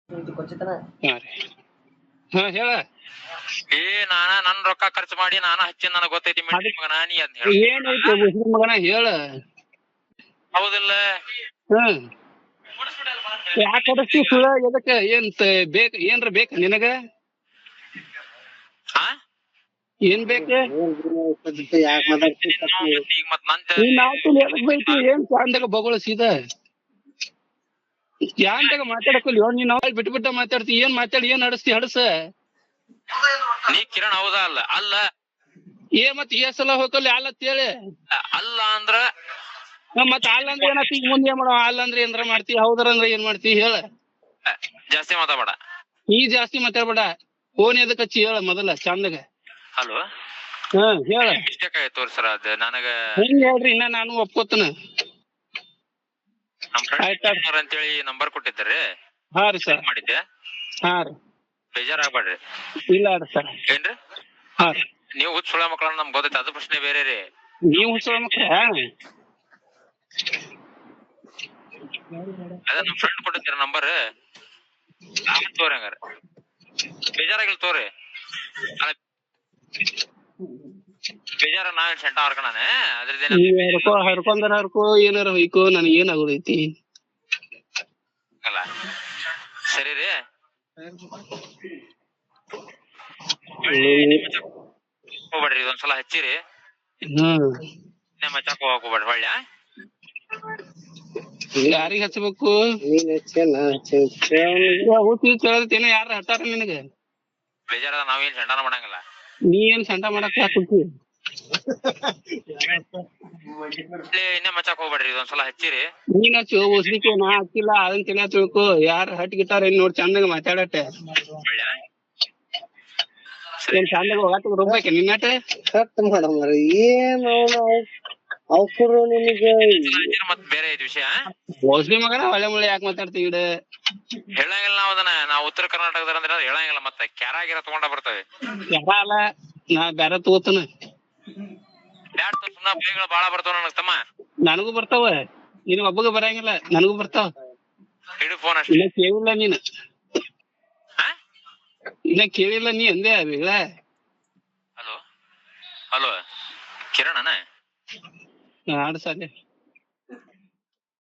ಹಾ ರೀ ಹಾ ಹೇಳ ಏ ನನ್ ರೊಕ್ಕ ಖರ್ಚು ಮಾಡಿ ನಾನ ಹಚ್ಚಿ ನನಗ್ ಗೊತ್ತೈತಿ ಮಗನ ನೀ ಅದ್ನ ಹೇಳ ಏನೈತಿ ಮುಸ್ಲಿಂ ಮಗನ ಹೇಳ ಹೌದಿಲ್ಲ ಹ್ಮ್ ಯಾಕೆ ಹೊಡಸ್ತಿ ಸುಳ್ಳ ಎದಕ್ಕ ಏನ್ರ ಬೇಕ ನಿನಗ ಹಾ ಏನ್ ಬೇಕ ಈಗ ಮತ್ ನಂತ ಎದಕ್ ಬೈತಿ ಏನ್ ಚಾಂದಾಗ ಬಗಳು ಸೀದಾ ಯಾಂದಾಗ ಮಾತಾಡಕಲ್ಲ ನೀನ್ ನಾವ್ ಬಿಟ್ಬಿಟ್ಟ ಮಾತಾಡ್ತಿ ಏನ್ ಮಾತಾಡಿ ಏನ್ ಹಡಸ್ತಿ ಹಡಸ ನೀ ಕಿರಣ್ ಹೌದಾ ಅಲ್ಲ ಅಲ್ಲ ಮತ್ ಸಲ ಹೋಗಲ್ಲ ಹೇಳಿ ಅಲ್ಲ ಅಂದ್ರ ಮತ್ ಅಲ್ಲ ಅಂದ್ರೆ ಏನತಿ ಈಗ ಮುಂದೆ ಏನ್ ಮಾಡೋ ಅಲ್ಲ ಅಂದ್ರೆ ಏನ್ರ ಮಾಡ್ತಿ ಹೌದ್ರ ಅಂದ್ರೆ ಏನ್ ಮಾಡ್ತಿ ಹೇಳ ಜಾಸ್ತಿ ಮಾತಾಡಬೇಡ ನೀ ಜಾಸ್ತಿ ಮಾತಾಡ್ಬೇಡ ಫೋನ್ ಎದಕ್ ಹಚ್ಚಿ ಹೇಳ ಮೊದಲ ಚಂದಾಗ ಹಲೋ ಹೇಳ ಮಿಸ್ಟೇಕ್ ಆಯ್ತು ತೋರಿ ಸರ್ ಅದ ನನಗ ಹೆಂಗ್ ಹೇಳ್ರಿ ಇನ್ನ ನಾನು ಒಪ್ಕೋತನ ನಮ್ ಫ್ರೆಂಡ್ ಅಂತೇಳಿ ನಂಬರ್ ಕೊಟ್ಟಿದ್ದಾರೆ ಹಾ ರೀ ಸರ್ ಮಾಡಿದ್ದೆ ಹಾ ರೀ ಬೇಜಾರಾಗ್ಬೇಡ್ರಿ ಇಲ್ಲ ರೀ ಸರ್ ಏನ್ರಿ ಹಾ ರೀ ನೀವು ಹುಚ್ಚ ಸುಳ ಮಕ್ಕಳನ್ನ ನಮ್ಗೆ ಗೊತ್ತೈತೆ ಅದು ಪ್ರಶ್ನೆ ಬೇರೆ ರೀ ನೀವು ಹುಚ್ಚ ಮಕ್ಳ ಅದ ನಮ್ ಫ್ರೆಂಡ್ ಕೊಟ್ಟಿದ್ದೀರ ನಂಬರ್ ತೋರಿ ಹಂಗಾರ ಬೇಜಾರಾಗಿಲ್ ತೋರಿ ಬೇಜಾರ ನಾವೇನ್ ಸೆಂಟ ಹರ್ಕಣಾನೆ ಅದ್ರದ್ದೇನ ಹರ್ಕೊಂಡಾರ ಹರ್ಕೋ ಏನಾರ ಹೊಯ್ಕೋ ನನಗ್ ಏನ್ ಆಗೋದೈತಿ ಅಲ್ಲ ಸರಿ ರೀ ಹೋಗ್ಬೇಡ್ರಿ ಇದೊಂದ್ಸಲ ಹಚ್ಚಿರಿ ಮಚ್ಚಾಕ್ ಹೋಗ್ಬೇಡ್ರಿ ಹೊಳ್ಳ ಯಾರಿಗ ಹಚ್ಬೇಕು ಕೇಳತೇನ ಯಾರ ಹಟ್ಟಾರ ನಿನಗ ಬೇಜಾರದ ನಾವೇನ್ ಸೆಂಟಾನ ಮಾಡಂಗಿಲ್ಲ ನೀ ಏನ್ ಸೆಂಟ ಮಾಡಕ್ ಹಾಕಿ ಇನ್ನೇ ಮಚ್ಚಾಕ್ ಹೋಗ್ಬೇಡ್ರಿ ಇದೊಂದ್ಸಲ ಹಚ್ಚಿರಿ ನೀನ್ ಹಚ್ಚು ಓಸ್ಲಿಕ್ಕೆ ನಾ ಹಚ್ಚಿಲ್ಲ ಅದನ್ ತಿನ್ನ ತಿಳ್ಕೊ ಯಾರ ಹಟ್ ಗಿಟ್ಟಾರ ಏನ್ ನೋಡ್ ಚಂದಾಗ ಮಾತಾಡಟ್ಟೆ ಏನ್ ಚಂದಾಗ ಹೋಗಾಟ ರುಬ್ಬೇಕ ನಿನ್ನಟ ಏನ್ ಅವ್ರು ನಿನಗೆ ಮತ್ ಬೇರೆ ಐತಿ ವಿಷಯ ಮೋಸ್ಟ್ಲಿ ಮಗನ ಒಳ್ಳೆ ಮುಳ್ಳೆ ಯಾಕೆ ಮಾತಾಡ್ತಿ ಗಿಡ ಹೇಳಂಗಿಲ್ಲ ನಾವ್ ಅದನ್ನ ನಾವ್ ಉತ್ತರ ಕರ್ನಾಟಕದ ಅಂದ್ರೆ ಹೇಳಂಗಿಲ್ಲ ಮತ್ತೆ ಕ್ಯಾರಾಗಿರ ತಗೊಂಡ ಬರ್ತವೆ ಯಾರ ಅಲ್ಲ ನಾ ಬ್ಯಾರ ತಗೋತನ ಬ್ಯಾಡ್ ಸುಮ್ನ ಬೈಗಳು ಬಾಳ ಬರ್ತಾವ ನನಗ್ ತಮ್ಮ ನನಗೂ ಬರ್ತಾವ ನಿನ್ ಒಬ್ಬಗ ಬರಂಗಿಲ್ಲ ನನಗೂ ಬರ್ತಾವ ಹಿಡು ಫೋನ್ ಅಷ್ಟೇ ಇನ್ನ ಕೇಳಿಲ್ಲ ನೀನ್ ಇನ್ನ ಕೇಳಿಲ್ಲ ನೀ ಅಂದೆ ಅವಿಗಳ ಹಲೋ ಹಲೋ ಕಿರಣ್ ಆಡ್ ಸಾಲೆ